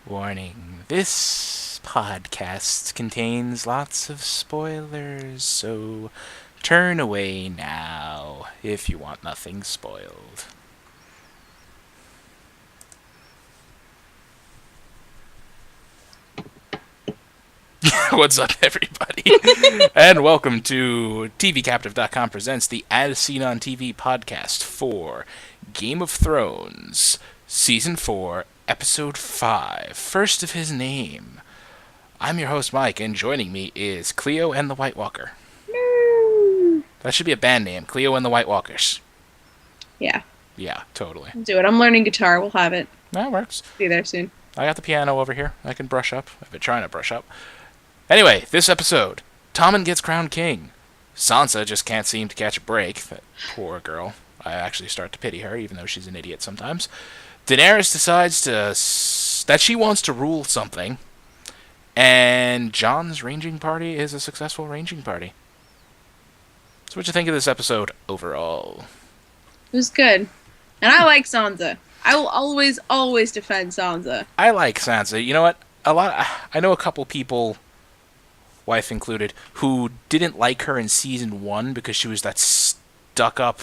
Warning. This podcast contains lots of spoilers, so turn away now if you want nothing spoiled. What's up, everybody? And welcome to TVCaptive.com presents the As Seen on TV podcast for Game of Thrones, Season 4, Episode 5, First of His Name. I'm your host, Mike, and joining me is Clio and the White Walker. No. That should be a band name, Clio and the White Walkers. Yeah. Yeah, totally. I'll do it. I'm learning guitar. We'll have it. That works. Be there soon. I got the piano over here. I can brush up. I've been trying to brush up. Anyway, this episode, Tommen gets crowned king. Sansa just can't seem to catch a break. That poor girl. I actually start to pity her, even though she's an idiot sometimes. Daenerys decides that she wants to rule something, and Jon's ranging party is a successful ranging party. So what you think of this episode overall? It was good. And I like Sansa. I will always defend Sansa. I like Sansa. You know what? I know a couple people, wife included, who didn't like her in season 1 because she was that stuck-up,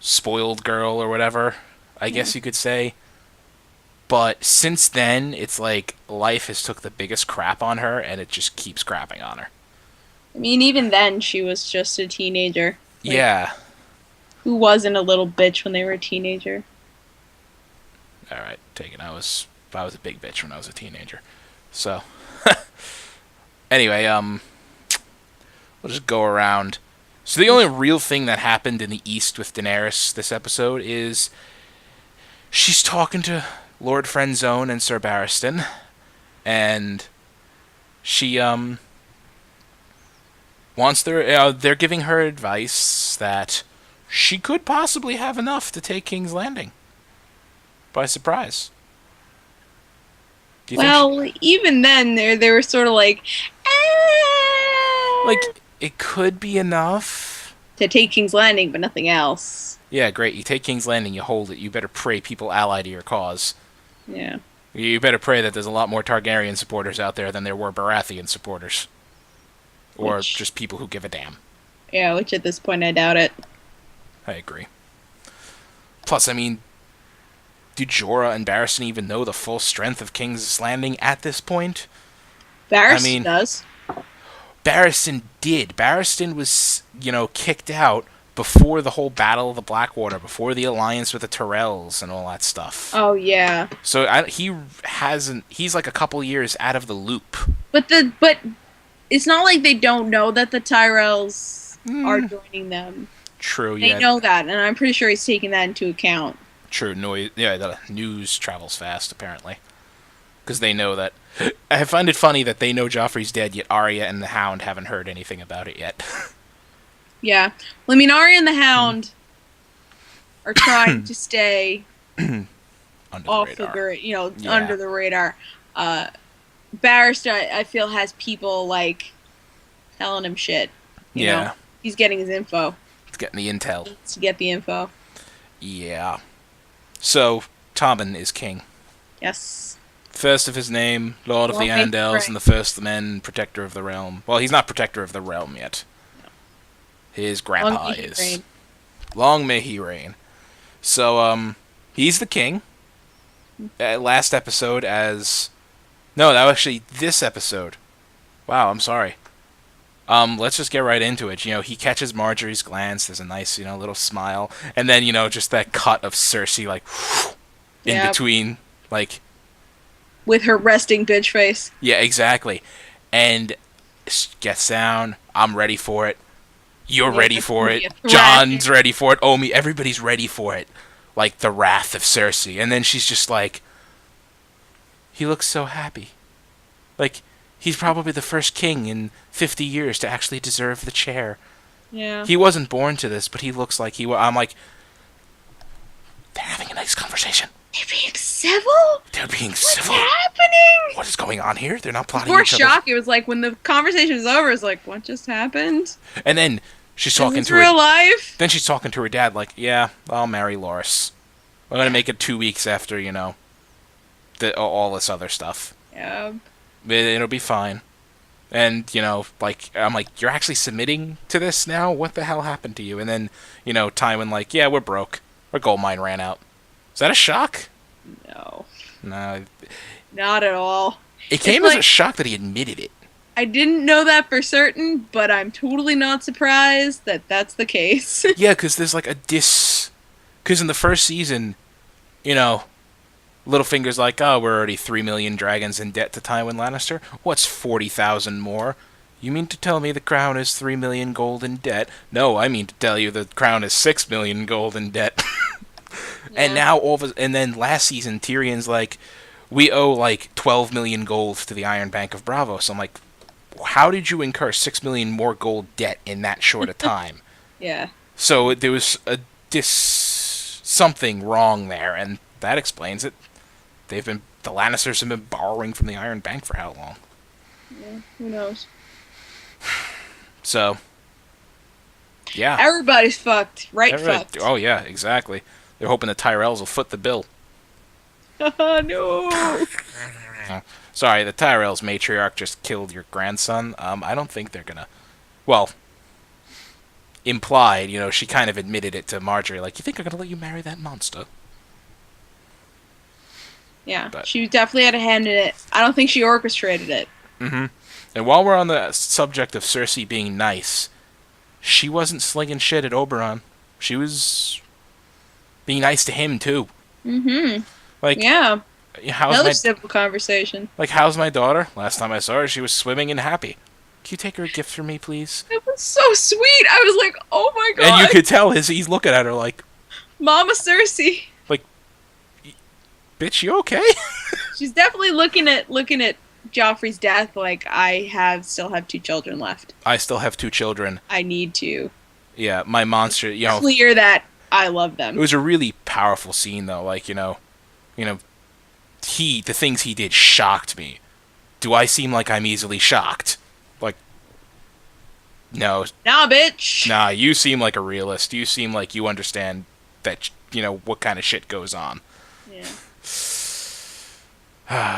spoiled girl or whatever, I guess you could say. But since then, it's like life has took the biggest crap on her, and it just keeps crapping on her. I mean, even then, she was just a teenager. Yeah. Who wasn't a little bitch when they were a teenager? Alright, take it. I was a big bitch when I was a teenager. So, anyway, we'll just go around. So the only real thing that happened in the East with Daenerys this episode is she's talking to Lord Friendzone and Sir Barristan, and she wants they're giving her advice that she could possibly have enough to take King's Landing by surprise. Do you think even then, they were sort of like, like, it could be enough to take King's Landing, but nothing else. Yeah, great. You take King's Landing, you hold it. You better pray people ally to your cause. Yeah. You better pray that there's a lot more Targaryen supporters out there than there were Baratheon supporters. Or just people who give a damn. Yeah, which at this point I doubt it. I agree. Plus, I mean, do Jorah and Barristan even know the full strength of King's Landing at this point? Barristan does. Barristan did. Barristan was, kicked out before the whole Battle of the Blackwater, before the alliance with the Tyrells and all that stuff. Oh, yeah. So he's like a couple years out of the loop. But it's not like they don't know that the Tyrells are joining them. True, They know that, and I'm pretty sure he's taking that into account. True, the news travels fast, apparently. Because they know that. I find it funny that they know Joffrey's dead, yet Arya and the Hound haven't heard anything about it yet. Yeah. Well, I mean, Arya and the Hound are trying to stay under the radar. Barrister, I feel, has people, telling him shit. You know? He's getting his info. He's getting the intel. He needs to get the info. Yeah. So, Tommen is king. Yes. First of his name, Lord of the Andals, and the first of men, protector of the realm. Well, he's not protector of the realm yet. No. His grandpa is. Long may he reign. So, he's the king. Last episode this episode. Wow, I'm sorry. Let's just get right into it. He catches Marjorie's glance. There's a nice, little smile. And then, just that cut of Cersei, in between, with her resting bitch face. Yeah, exactly. And gets down. I'm ready for it. You're ready for it. Jon's ready for it. Omi, everybody's ready for it. Like the wrath of Cersei. And then she's just like, he looks so happy. He's probably the first king in 50 years to actually deserve the chair. Yeah. He wasn't born to this, but he looks like he was. I'm like, they're having a nice conversation. They're being civil? What's happening? What is going on here? They're not plotting Before each shock, it was like, when the conversation was over, it's like, what just happened? And then she's talking to real life? Then she's talking to her dad, like, yeah, I'll marry Loras. I'm going to make it 2 weeks after, all this other stuff. Yeah. It'll be fine. And, like, I'm like, you're actually submitting to this now? What the hell happened to you? And then, Tywin like, yeah, we're broke. Our gold mine ran out. Is that a shock? No. No. Not at all. It came as a shock that he admitted it. I didn't know that for certain, but I'm totally not surprised that that's the case. Yeah, because there's like a because in the first season, Littlefinger's like, oh, we're already 3 million dragons in debt to Tywin Lannister. What's 40,000 more? You mean to tell me the crown is 3 million gold in debt? No, I mean to tell you the crown is 6 million gold in debt. Yeah. And now and then last season Tyrion's like, we owe like 12 million gold to the Iron Bank of Braavos. I'm like, how did you incur 6 million more gold debt in that short a time? Yeah. So there was something wrong there, and that explains it. The Lannisters have been borrowing from the Iron Bank for how long? Yeah, who knows? So, yeah. Everybody's fucked. Fucked. Oh, yeah, exactly. They're hoping the Tyrells will foot the bill. No! Sorry, the Tyrells matriarch just killed your grandson. I don't think they're gonna... Well, implied, she kind of admitted it to Marjorie, like, you think I'm gonna let you marry that monster? Yeah, but she definitely had a hand in it. I don't think she orchestrated it. Mm-hmm. And while we're on the subject of Cersei being nice, she wasn't slinging shit at Oberon. She was being nice to him, too. Mm-hmm. Like, yeah. Another simple conversation. Like, how's my daughter? Last time I saw her, she was swimming and happy. Can you take her a gift for me, please? It was so sweet. I was like, oh my god. And you could tell he's looking at her like... Mama Cersei. Like, bitch, you okay? She's definitely looking at Joffrey's death like, I still have 2 children left. I still have 2 children. I need to. Yeah, my monster, clear that I love them. It was a really powerful scene, though. Like, the things he did shocked me. Do I seem like I'm easily shocked? Like, no. Nah, bitch. Nah, you seem like a realist. You seem like you understand that, what kind of shit goes on. Yeah.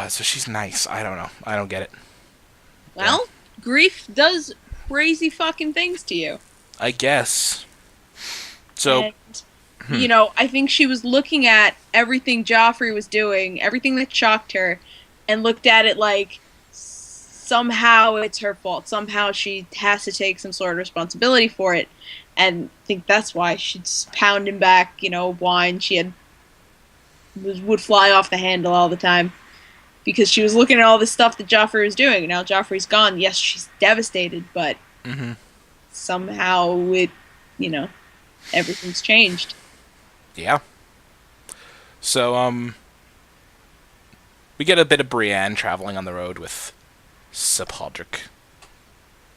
So she's nice. I don't know. I don't get it. Well, yeah. Grief does crazy fucking things to you. I guess. So... And, I think she was looking at everything Joffrey was doing, everything that shocked her, and looked at it like somehow it's her fault. Somehow she has to take some sort of responsibility for it. And I think that's why she's pounding back, wine would fly off the handle all the time. Because she was looking at all the stuff that Joffrey was doing. And now Joffrey's gone. Yes, she's devastated, but somehow it, everything's changed. Yeah. So, we get a bit of Brienne traveling on the road with Sir Podrick.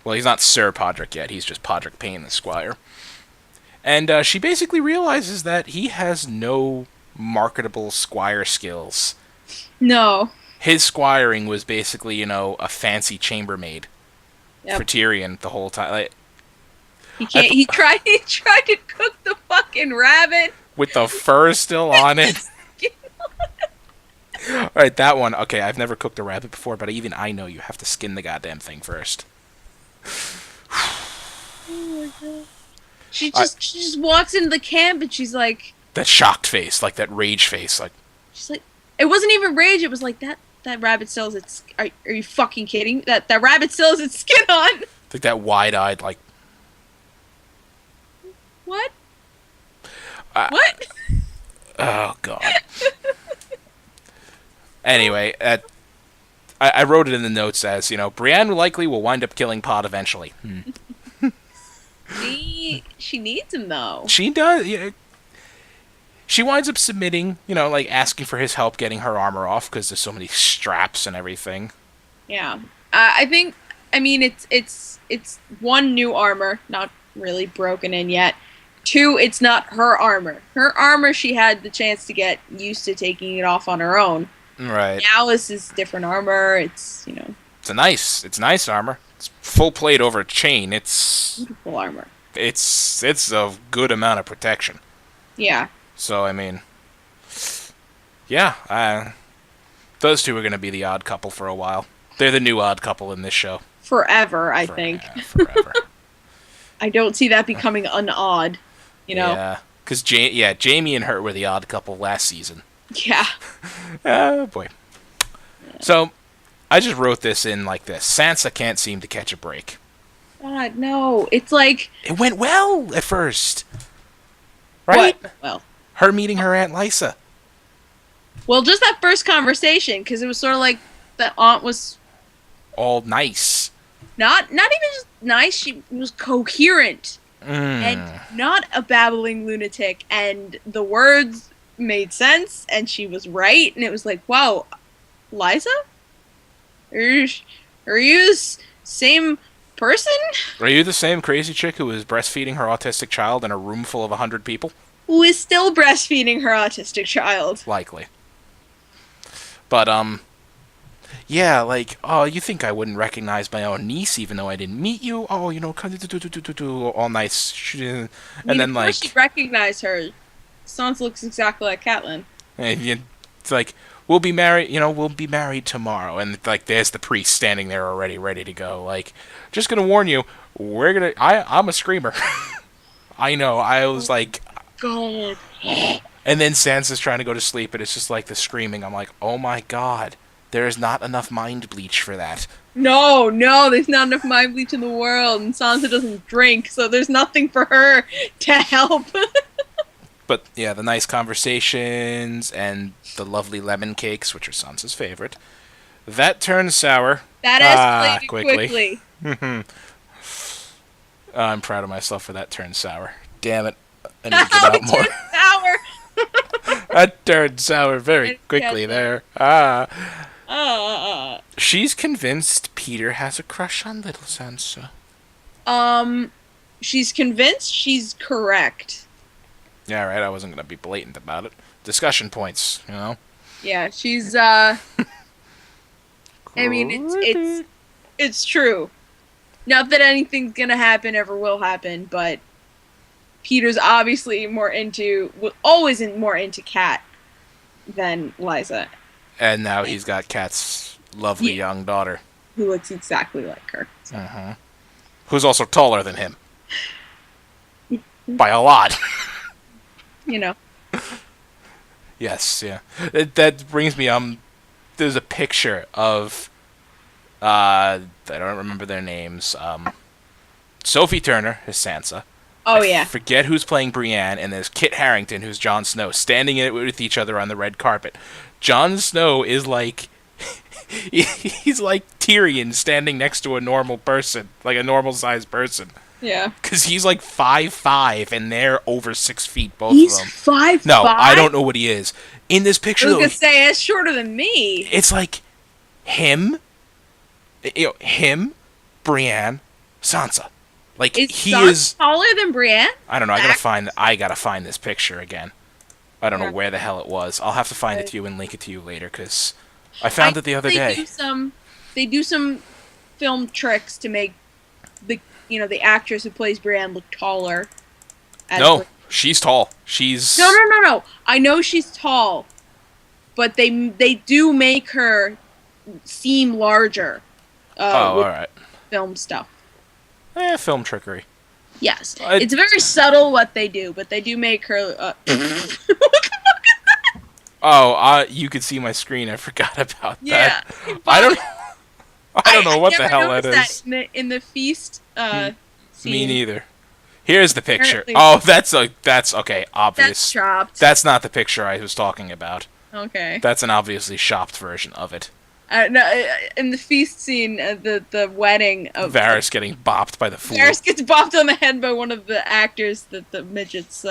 Well, he's not Sir Podrick yet. He's just Podrick Payne, the squire. And she basically realizes that he has no marketable squire skills. No. His squiring was basically, a fancy chambermaid for Tyrion the whole time. Like, he tried to cook the fucking rabbit with the fur still on it. Alright, that one. Okay, I've never cooked a rabbit before, but even I know you have to skin the goddamn thing first. Oh my god. She just walks into the camp and she's like... That shocked face, like that rage face. She's like... It wasn't even rage, it was like, that rabbit still has its... Are you fucking kidding? That rabbit still has its skin on! Like that wide-eyed, like... What? What? Oh, God. Anyway, I wrote it in the notes as, Brienne likely will wind up killing Pod eventually. She needs him, though. She does. Yeah. She winds up submitting, like asking for his help getting her armor off because there's so many straps and everything. Yeah. It's 1, new armor, not really broken in yet. 2, it's not her armor. Her armor, she had the chance to get used to taking it off on her own. Right. Now this is different armor. It's, It's nice armor. It's full plate over a chain. It's... Beautiful armor. It's a good amount of protection. Yeah. So, yeah. Those two are going to be the odd couple for a while. They're the new odd couple in this show. Forever, I think. Forever. I don't see that becoming un-odd, you know? Yeah. Because, Jamie and her were the odd couple last season. Yeah. Oh, boy. So, I just wrote this in like this. Sansa can't seem to catch a break. God, no. It's like... It went well at first. Right? What? Well. Her meeting her Aunt Lysa. Well, just that first conversation, because it was sort of like the aunt was... All nice. Not even just nice, she was coherent. And not a babbling lunatic. And the words made sense, and she was right, and it was like, wow, Lysa? Are you the same person? Are you the same crazy chick who was breastfeeding her autistic child in a room full of 100 people? Who is still breastfeeding her autistic child. Likely. But, yeah, like, oh, you think I wouldn't recognize my own niece even though I didn't meet you? Oh, you know, all nice. And then, like... she'd recognize her. Sansa looks exactly like Catelyn. And it's like, we'll be married tomorrow. And, like, there's the priest standing there already ready to go. Like, just gonna warn you, I'm a screamer. I know, I was like... God. And then Sansa's trying to go to sleep, and it's just like the screaming. I'm like, oh my god, there is not enough mind bleach for that. No, there's not enough mind bleach in the world, and Sansa doesn't drink, so there's nothing for her to help. But, yeah, the nice conversations and the lovely lemon cakes, which are Sansa's favorite, that turns sour. That escalated quickly. I'm proud of myself for that turn sour. Damn it. I need to get out more. Sour. That turned sour very quickly there. She's convinced Peter has a crush on little Sansa. She's convinced she's correct. Yeah, right, I wasn't going to be blatant about it. Discussion points, you know? Yeah, she's, I mean, it's true. Not that anything's gonna happen ever will happen, but Peter's obviously always more into Kat than Lysa. And now he's got Kat's lovely young daughter. Who looks exactly like her. So. Uh-huh. Who's also taller than him. By a lot. You know. Yes, yeah. That brings me, there's a picture of, I don't remember their names, Sophie Turner is Sansa. Oh, yeah. I forget who's playing Brienne, and there's Kit Harington, who's Jon Snow, standing with each other on the red carpet. Jon Snow is like... he's like Tyrion standing next to a normal person, like a normal-sized person. Yeah. Because he's like 5'5", and they're over 6 feet, both he's of them. 5'5"? No, I don't know what he is. In this picture, I was going to say, it's shorter than me. It's like him, Brienne, Sansa. Like, he is taller than Brienne? I don't know. I gotta find this picture again. I don't know where the hell it was. I'll have to find it to you and link it to you later because I found it the other day. They do some film tricks to make the actress who plays Brienne look taller. No, she's tall. She's no. I know she's tall, but they do make her seem larger. All right. Film stuff. Film trickery. Yes. It's very subtle what they do, but they do make her... What the fuck is that? Oh, you could see my screen. I forgot about that. Yeah. I don't know what the hell that is. That in the feast scene. Me neither. Here's the picture. Oh, that's okay, obvious. That's chopped. That's not the picture I was talking about. Okay. That's an obviously chopped version of it. No, in the feast scene, the wedding of Varys getting bopped by the fool. Varys gets bopped on the head by one of the actors that the midgets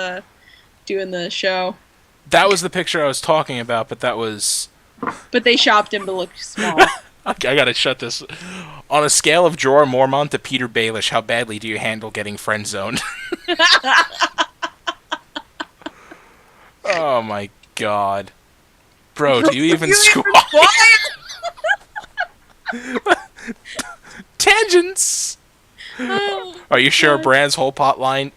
do in the show. That was the picture I was talking about, but that was... But they shopped him to look small. I gotta shut this. On a scale of Jorah Mormont to Peter Baelish, how badly do you handle getting friend-zoned? Oh my god. Bro, do you even squat? Tangents! Are you sure Bran's whole plot line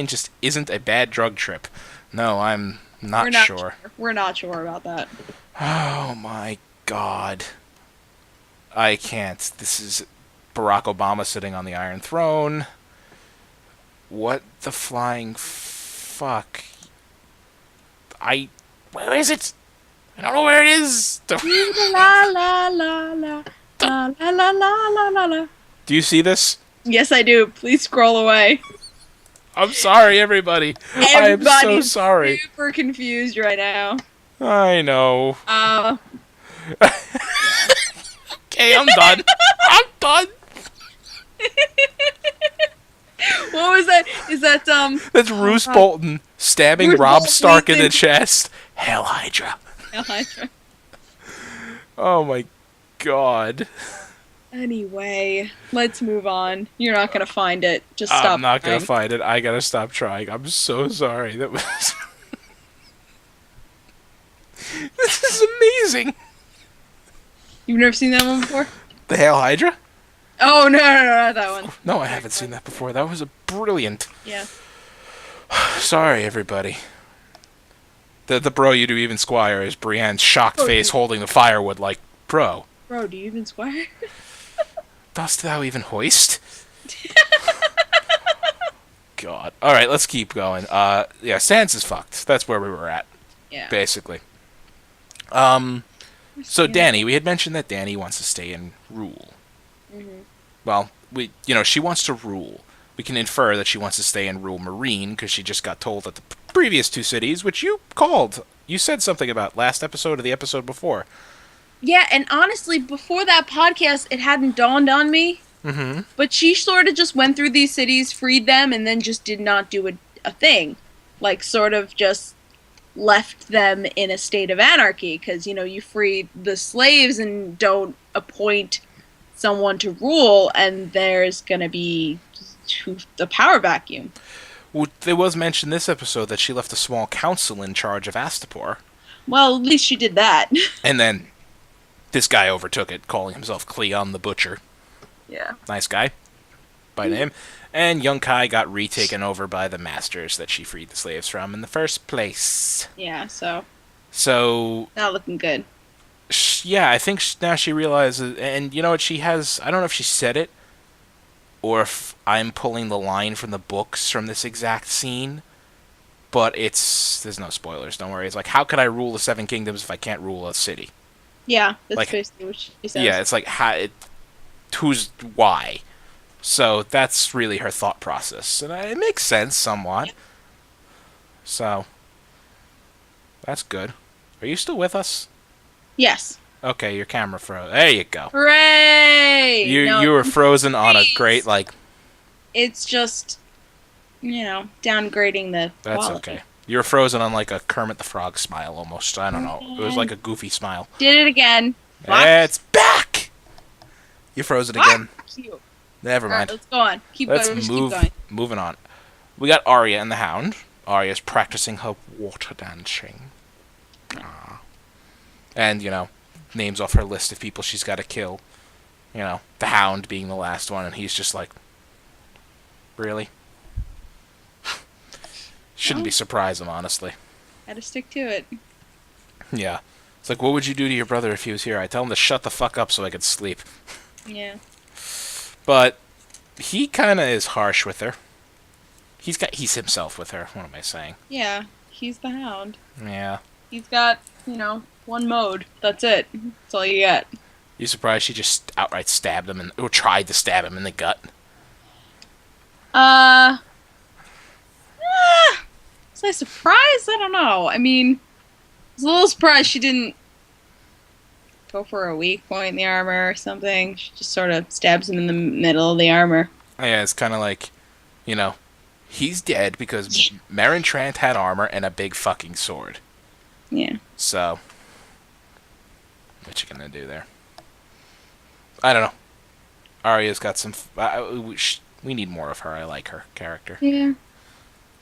just isn't a bad drug trip? No, I'm not sure. We're not sure about that. Oh my God. I can't. This is Barack Obama sitting on the Iron Throne. What the flying fuck? Where is it? I don't know where it is. La la la la la la la la la la. Do you see this? Yes, I do. Please scroll away. I'm sorry, everybody. I am so sorry. Super confused right now. I know. Uh, Okay, I'm done. I'm done. What was that? Is that That's Roose Bolton stabbing Roose Robb Bolton Stark in the thinks- chest. Hail Hydra. Oh my god. Anyway, let's move on. You're not gonna find it. Just stop. I'm not gonna trying. find it. I gotta stop trying. I'm so sorry. That was. This is amazing. You've never seen that one before? The Hail Hydra? Oh no, not that one. No, I haven't seen that before. That was a brilliant. Yeah. Sorry, everybody. The bro you do even squire is Brienne's shocked face holding the firewood like, bro. Bro, do you even squire? Dost thou even hoist? God. Alright, let's keep going. Yeah, Sansa's fucked. That's where we were at. Yeah. Basically. So Dany, we had mentioned that Dany wants to stay and rule. Mm-hmm. Well, she wants to rule. We can infer that she wants to stay and rule Marine because she just got told that the previous two cities, which you called, you said something about last episode or the episode before. Yeah, and honestly, before that podcast, it hadn't dawned on me. Mm-hmm. But she sort of just went through these cities, freed them, and then just did not do a thing. Like, sort of just left them in a state of anarchy. Because, you free the slaves and don't appoint someone to rule, and there's going to be the power vacuum. Well, there was mentioned this episode that she left a small council in charge of Astapor. Well, at least she did that. And then this guy overtook it, calling himself Cleon the Butcher. Yeah. Nice guy, by name. And Yunkai got retaken over by the masters that she freed the slaves from in the first place. Yeah, so not looking good. Yeah, I think now she realizes, and you know what, she has, I don't know if she said it, or if I'm pulling the line from the books from this exact scene, but there's no spoilers, don't worry. It's like, how could I rule the Seven Kingdoms if I can't rule a city? Yeah, that's like, basically what she says. Yeah, it's like, why? So that's really her thought process, and it makes sense somewhat. So that's good. Are you still with us? Yes. Okay, your camera froze. There you go. Hooray! You were frozen on a great, like... It's just, downgrading the That's quality. okay. You were frozen on like a Kermit the Frog smile almost. I don't know. It was like a goofy smile. Did it again. It's back! You froze it again. Cute. Never mind. Alright, let's go on. Keep going. Moving on. We got Arya and the Hound. Arya's practicing her water dancing. And, names off her list of people she's got to kill. The Hound being the last one, and he's just like, really? Shouldn't be surprising, honestly. Had to stick to it. Yeah. It's like, what would you do to your brother if he was here? I'd tell him to shut the fuck up so I could sleep. Yeah. But he kind of is harsh with her. He's himself with her. What am I saying? Yeah, he's the Hound. Yeah. He's got, one mode. That's it. That's all you get. You surprised she just outright stabbed him or tried to stab him in the gut? Was I surprised? I don't know. I mean, I was a little surprised she didn't go for a weak point in the armor or something. She just sort of stabs him in the middle of the armor. Yeah, it's kind of like, he's dead because Meryn Trant had armor and a big fucking sword. Yeah. So, what you gonna do there? I don't know. Arya's got some... we need more of her. I like her character. Yeah.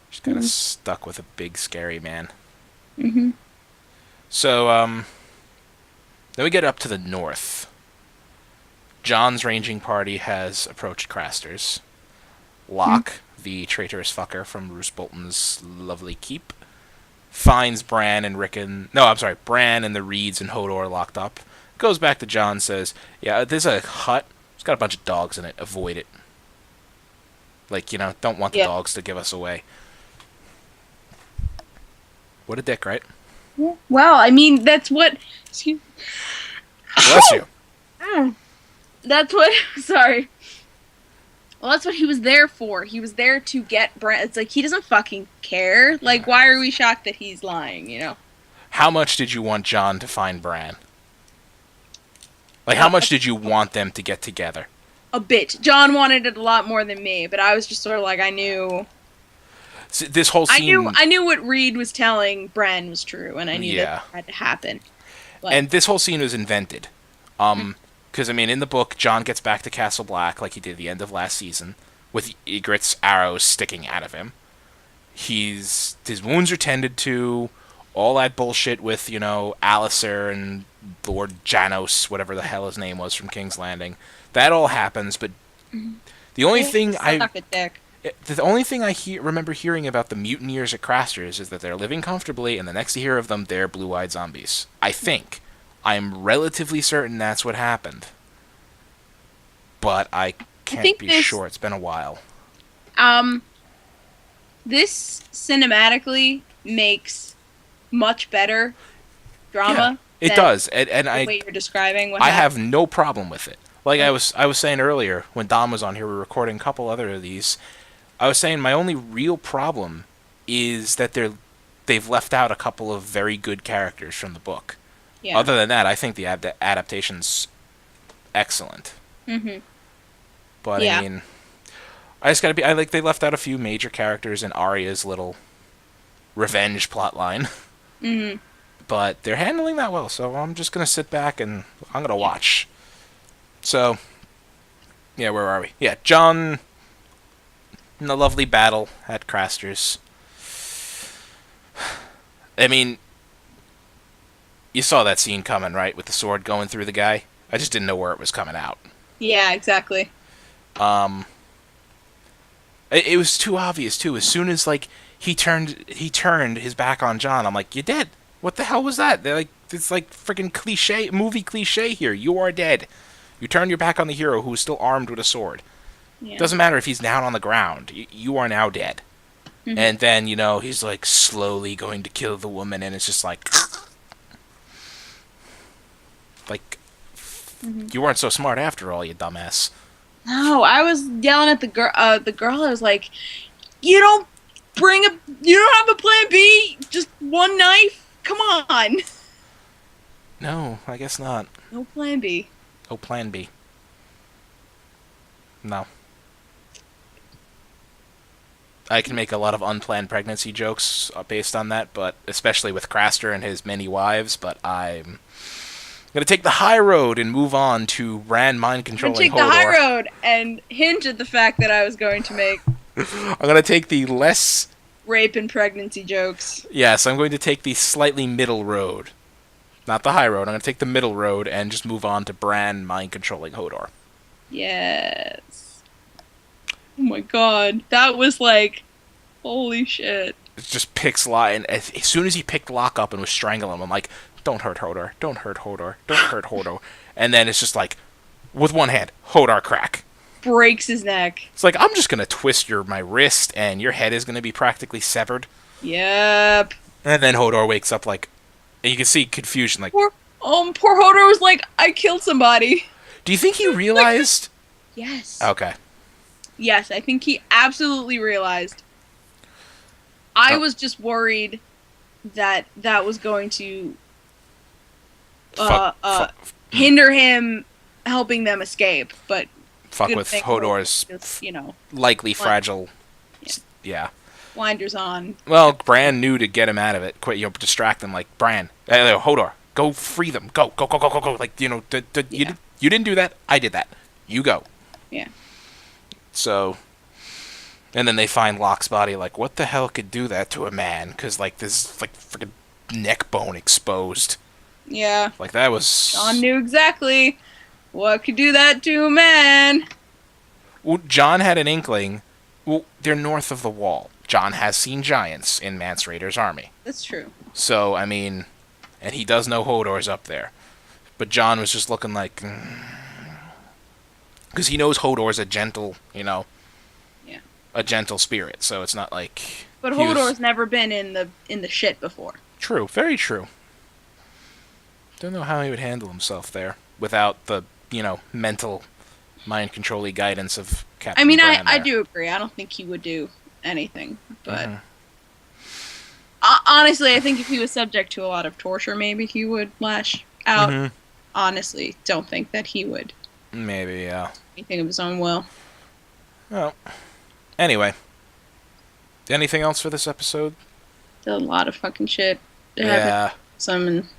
She's kind of stuck with a big, scary man. Mm-hmm. So, then we get up to the north. Jon's ranging party has approached Craster's. Locke, the traitorous fucker from Roose Bolton's lovely keep, finds Bran and Rickon... No, I'm sorry. Bran and the Reeds and Hodor locked up. Goes back to John, says, yeah, there's a hut. It's got a bunch of dogs in it. Avoid it. Like, don't want the Yeah. dogs to give us away. What a dick, right? Well, I mean, that's what. Excuse. Bless you. That's what. Sorry. Well, that's what he was there for. He was there to get Bran. It's like he doesn't fucking care. Like, why are we shocked that he's lying? How much did you want John to find Bran? Like, how much did you want them to get together? A bit. John wanted it a lot more than me, but I was just sort of like, I knew. So this whole scene. I knew what Reed was telling Bran was true, and I knew that had to happen. But, and this whole scene was invented. Because, I mean, in the book, John gets back to Castle Black like he did at the end of last season, with Ygritte's arrows sticking out of him. His wounds are tended to, all that bullshit with, Alistair and Lord Janos, whatever the hell his name was from King's Landing. That all happens, but the only thing the only thing I remember hearing about the mutineers at Craster's is that they're living comfortably, and the next you hear of them, they're blue-eyed zombies. I think. I'm relatively certain that's what happened. But I can't be sure. It's been a while. This cinematically makes much better drama. Yeah, it does. And the way you're describing I have no problem with it. Like I was saying earlier, when Dom was on here, we were recording a couple other of these. I was saying my only real problem is that they've left out a couple of very good characters from the book. Yeah. Other than that, I think the adaptation's excellent. Mm-hmm. But I mean, I just gotta be. They left out a few major characters in Arya's little revenge plotline. Mm-hmm. But they're handling that well, so I'm just gonna sit back and I'm gonna watch. So, yeah, where are we? Yeah, John in the lovely battle at Craster's. I mean, you saw that scene coming, right? With the sword going through the guy. I just didn't know where it was coming out. Yeah, exactly. It was too obvious too. As soon as he turned his back on John, I'm like, you're dead. What the hell was that? They're like, it's like freaking movie cliche here. You are dead. You turn your back on the hero who is still armed with a sword. Yeah. Doesn't matter if he's down on the ground. You are now dead. Mm-hmm. And then, he's like slowly going to kill the woman, and it's just like, you weren't so smart after all, you dumbass. No, I was yelling at the girl. I was like, you don't have a plan B? Just one knife? Come on. No, I guess not. No plan B. No plan B. No. I can make a lot of unplanned pregnancy jokes based on that, but especially with Craster and his many wives, but I'm going to take the high road and move on to Bran mind-controlling Hodor. I'm going to take the high road and hinge at the fact that I was going to make... I'm going to take the less... rape and pregnancy jokes. Yes, I'm going to take the slightly middle road. Not the high road. I'm going to take the middle road and just move on to Bran mind-controlling Hodor. Yes. Oh my god. That was like... holy shit. It just picks Locke, and as soon as he picked Locke up and was strangling him, I'm like, don't hurt Hodor. Don't hurt Hodor. Don't hurt Hodor. And then it's just like, with one hand, Hodor crack. Breaks his neck. It's like, I'm just going to twist my wrist, and your head is going to be practically severed. Yep. And then Hodor wakes up like, and you can see confusion, like... Poor Hodor was like, I killed somebody. Do you think he realized? Yes. Okay. Yes, I think he absolutely realized. I was just worried that was going to hinder him helping them escape, but fuck with Hodor's likely fragile. Yeah. Blinders on. Well, Bran knew to get him out of it. Distract them. Like, Bran, Hodor, go free them. Go. Like, you didn't do that. I did that. You go. Yeah. So, and then they find Locke's body. Like, what the hell could do that to a man? Because this freaking neck bone exposed. Yeah. Like, that was... John knew exactly what could do that to a man. Well, John had an inkling. Well, they're north of the wall. John has seen giants in Mance Rayder's army. That's true. So, I mean, and he does know Hodor's up there. But Jon was just looking like, because he knows Hodor's a gentle, Yeah. a gentle spirit. So it's not like. But Hodor's never been in the shit before. True, very true. Don't know how he would handle himself there without the, mental mind control-y guidance of Captain I mean, Bran I there. do agree. I don't think he would do anything. But Mhm. honestly, I think if he was subject to a lot of torture, maybe he would lash out. Mhm. Honestly, don't think that he would Maybe, yeah. anything of his own will. Well, anyway. Anything else for this episode? Did a lot of fucking shit. Yeah. Some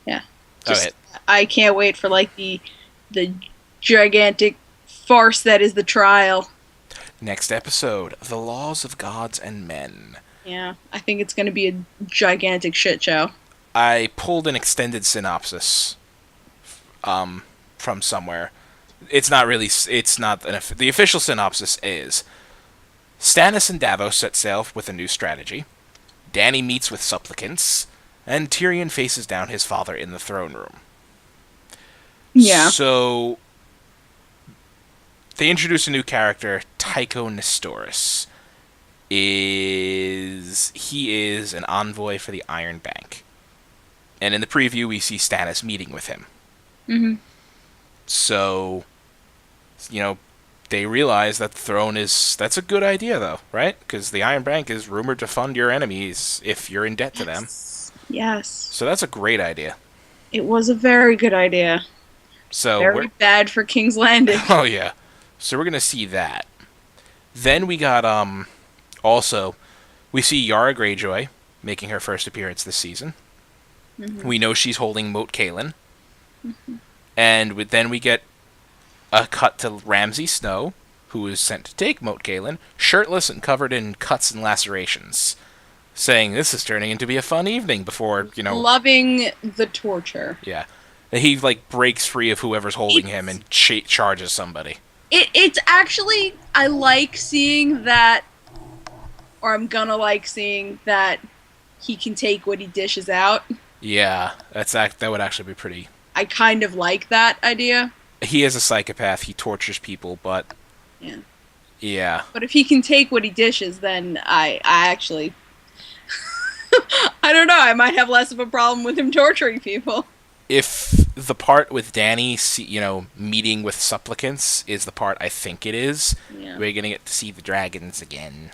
yeah. Okay. I can't wait for like the gigantic farce that is the trial. Next episode, The Laws of Gods and Men. Yeah, I think it's going to be a gigantic shit show. I pulled an extended synopsis from somewhere. It's not really. It's not the official synopsis is: Stannis and Davos set sail with a new strategy. Dany meets with supplicants, and Tyrion faces down his father in the throne room. Yeah. So they introduce a new character, Tycho Nestoris. He is an envoy for the Iron Bank. And in the preview, we see Stannis meeting with him. Mm-hmm. So, they realize that the throne that's a good idea, though, right? Because the Iron Bank is rumored to fund your enemies if you're in debt to them. Yes. So that's a great idea. It was a very good idea. So very bad for King's Landing. Oh, yeah. So we're going to see that. Then we got, also, we see Yara Greyjoy making her first appearance this season. Mm-hmm. We know she's holding Moat Cailin. Mm-hmm. And then we get a cut to Ramsay Snow, who is sent to take Moat Cailin, shirtless and covered in cuts and lacerations, saying this is turning into be a fun evening before, Loving the torture. Yeah. And he, breaks free of whoever's holding him and charges somebody. It's actually, I like seeing that, or I'm gonna like seeing that he can take what he dishes out. Yeah, that would actually be pretty. I kind of like that idea. He is a psychopath. He tortures people, but yeah. Yeah. But if he can take what he dishes, then I actually I don't know. I might have less of a problem with him torturing people. If the part with Dany, meeting with supplicants is the part I think it is, we're gonna get to see the dragons again.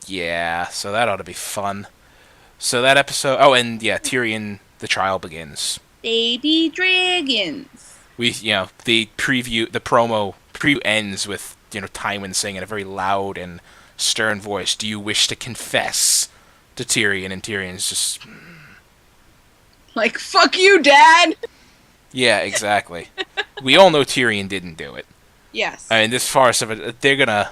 Yeah, so that ought to be fun. So that episode... Oh, and yeah, Tyrion, the trial begins. Baby dragons. The promo ends with, Tywin saying in a very loud and stern voice, "Do you wish to confess?" to Tyrion, and Tyrion's just... Like, fuck you, Dad! Yeah, exactly. We all know Tyrion didn't do it. Yes. I mean, this farce of it, they're gonna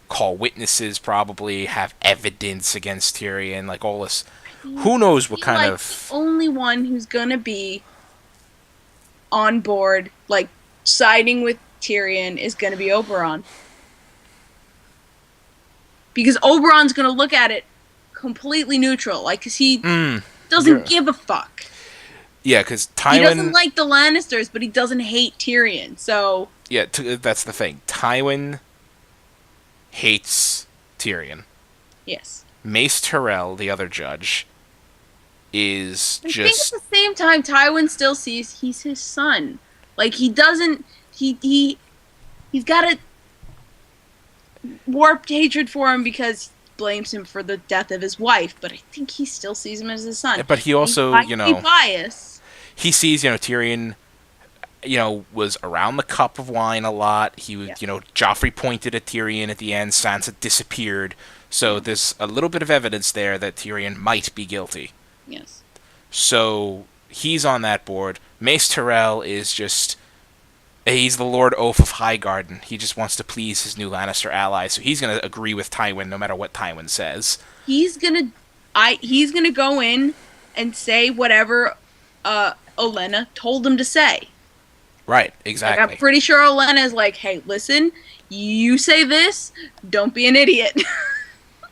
call witnesses, probably have evidence against Tyrion, all this. Who knows what kind of... The only one who's gonna be on board, siding with Tyrion, is gonna be Oberyn. Because Oberyn's gonna look at it completely neutral, because he doesn't give a fuck. Yeah, because Tywin... He doesn't like the Lannisters, but he doesn't hate Tyrion, so... Yeah, that's the thing. Tywin hates Tyrion. Yes. Mace Tyrell, the other judge, is I think at the same time, Tywin still sees he's his son. He doesn't... He's got a warped hatred for him because he blames him for the death of his wife, but I think he still sees him as his son. But he also, He's biased. He sees, Tyrion... was around the cup of wine a lot. He was, Joffrey pointed at Tyrion at the end. Sansa disappeared. So there's a little bit of evidence there that Tyrion might be guilty. Yes. So he's on that board. Mace Tyrell is just... He's the Lord Oath of Highgarden. He just wants to please his new Lannister ally. So he's going to agree with Tywin no matter what Tywin says. He's gonna go in and say whatever Olenna told him to say. Right, exactly. I'm pretty sure Olenna is hey, listen, you say this, don't be an idiot.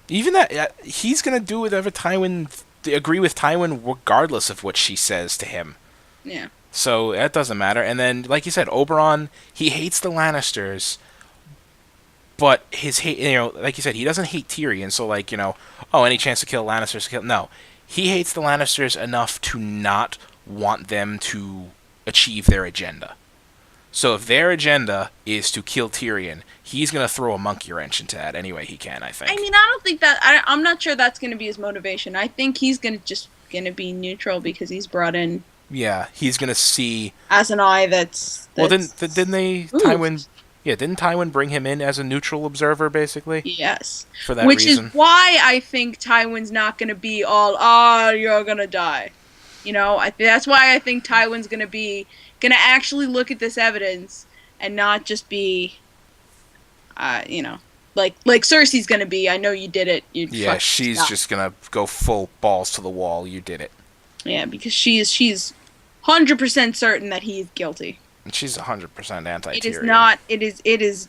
Even that, he's going to do whatever Tywin agree with Tywin regardless of what she says to him. Yeah. So that doesn't matter. And then, like you said, Oberyn, he hates the Lannisters, but his hate, like you said, he doesn't hate Tyrion. So, like, oh, any chance to kill Lannisters, kill. No, he hates the Lannisters enough to not want them to achieve their agenda. So if their agenda is to kill Tyrion, he's gonna throw a monkey wrench into that any way he can. I think. I mean, I don't think that. I'm not sure that's gonna be his motivation. I think he's gonna be neutral because he's brought in. Yeah, he's gonna see as an eye that's well. Didn't they Tywin? Yeah, didn't Tywin bring him in as a neutral observer, basically? Yes. For that Which reason. is why I think Tywin's not gonna be all, you're gonna die. That's why I think Tywin's gonna actually look at this evidence and not just be, like Cersei's gonna be. I know you did it. Yeah, she's just gonna go full balls to the wall. You did it. Yeah, because she's 100% certain that he is guilty. And she's 100% anti-Tyrion. It is not. It is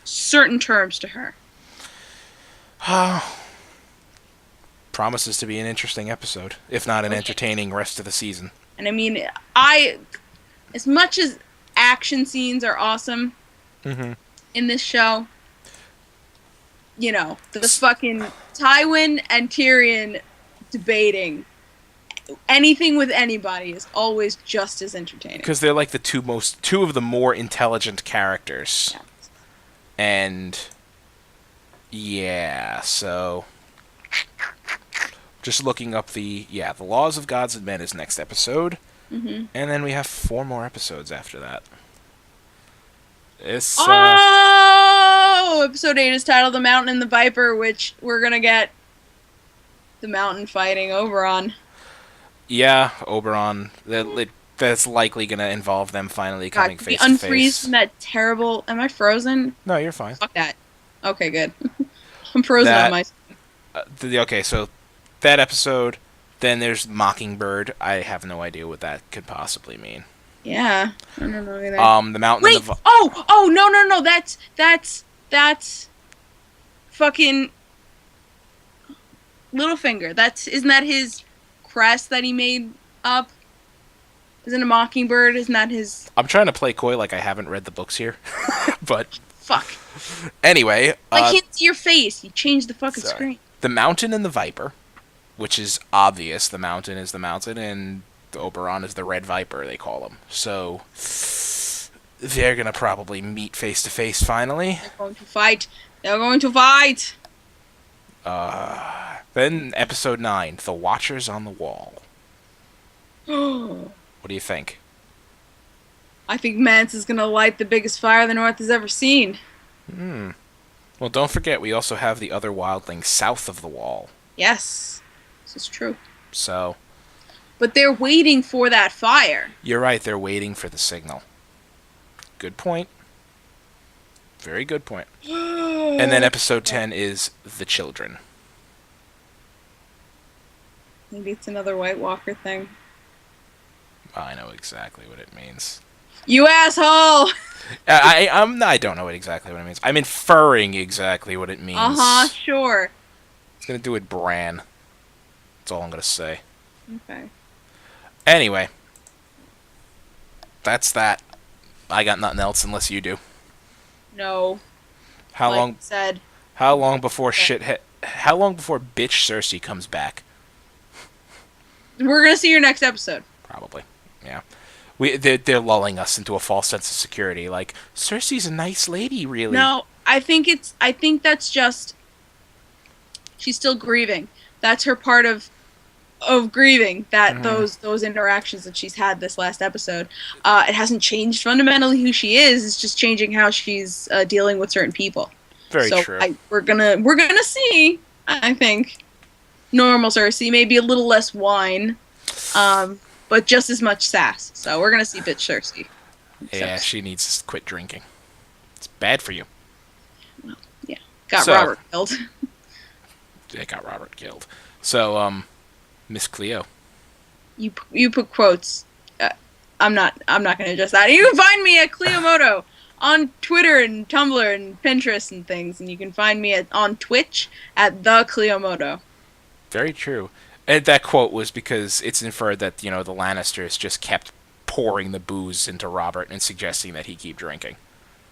certain terms to her. Promises to be an interesting episode, if not an entertaining rest of the season. And I mean, as much as action scenes are awesome in this show, the fucking Tywin and Tyrion debating anything with anybody is always just as entertaining. Because they're like the two of the more intelligent characters. Yeah. And yeah, so just looking up the Laws of Gods and Men is next episode. And then we have 4 more episodes after that. Episode 8 is titled The Mountain and the Viper, which we're going to get the Mountain fighting Oberyn. Yeah, Oberyn. That's likely going to involve them finally coming face to face. Unfreeze from that terrible... Am I frozen? No, you're fine. Fuck that. Okay, good. I'm frozen on my... Okay, so that episode... Then there's Mockingbird. I have no idea what that could possibly mean. Yeah, I don't know either. The Mountain. Wait! No! That's fucking Littlefinger. Isn't that his crest that he made up? Isn't a Mockingbird? Isn't that his? I'm trying to play coy like I haven't read the books here, but fuck. Anyway, I can't see your face. You changed the fucking screen. The Mountain and the Viper. Which is obvious. The Mountain is the Mountain, and the Oberyn is the Red Viper, they call him. So, they're going to probably meet face to face finally. They're going to fight! Then, episode 9, The Watchers on the Wall. What do you think? I think Mance is going to light the biggest fire the North has ever seen. Well, don't forget, we also have the other wildlings south of the wall. Yes. Is true. So. But they're waiting for that fire. You're right, they're waiting for the signal. Good point. Very good point. And then episode 10 is The Children. Maybe it's another White Walker thing. I know exactly what it means. You asshole! I don't know exactly what it means. I'm inferring exactly what it means. Sure. It's gonna do with Bran. That's all I'm going to say. Okay. Anyway. That's that. I got nothing else unless you do. No. How like long said. How long before how long before bitch Cersei comes back? We're going to see your next episode. Probably. Yeah. They're lulling us into a false sense of security like Cersei's a nice lady, really. No, I think that's just she's still grieving. That's her part of grieving, that those interactions that she's had this last episode. It hasn't changed fundamentally who she is. It's just changing how she's dealing with certain people. Very true. We're gonna see, I think, normal Cersei, maybe a little less wine, but just as much sass. So we're gonna see bitch Cersei. Yeah, she needs to quit drinking. It's bad for you. Well, yeah, Robert killed. It got Robert killed. So, Miss Clio. You put quotes. I'm not going to adjust that. You can find me at Cliomoto on Twitter and Tumblr and Pinterest and things, and you can find me on Twitch at the Cliomoto. Very true. And that quote was because it's inferred that, the Lannisters just kept pouring the booze into Robert and suggesting that he keep drinking.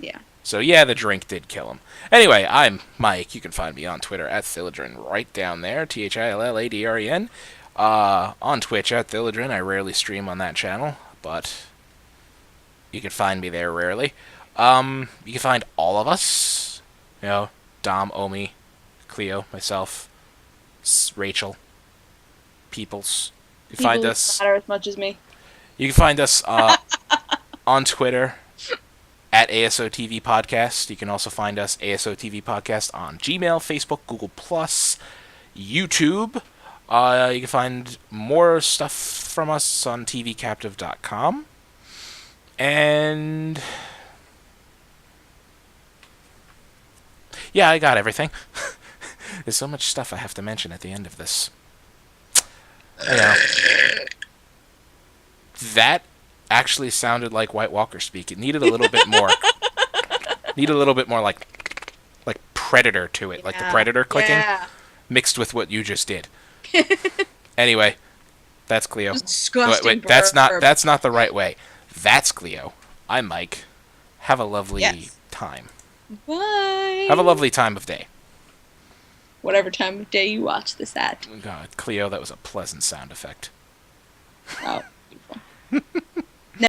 Yeah. So yeah, the drink did kill him. Anyway, I'm Mike. You can find me on Twitter at Thilladren, right down there, THILLADREN. On Twitch at Thilladren. I rarely stream on that channel, but you can find me there rarely. You can find all of us, Dom, Omi, Clio, myself, Rachel, Peoples. You can find us. Matter as much as me. You can find us on Twitter at ASOTV Podcast. You can also find us ASOTV Podcast on Gmail, Facebook, Google+, YouTube. You can find more stuff from us on tvcaptive.com. And yeah, I got everything. There's so much stuff I have to mention at the end of this. I know. That actually sounded like White Walker speak. It needed a little bit more. Like Predator to it, like the Predator clicking, mixed with what you just did. Anyway, that's Cleo. Disgusting. Wait, that's not the right way. That's Cleo. I'm Mike. Have a lovely time. Bye. Have a lovely time of day. Whatever time of day you watch this at. God, Cleo, that was a pleasant sound effect. Oh, beautiful.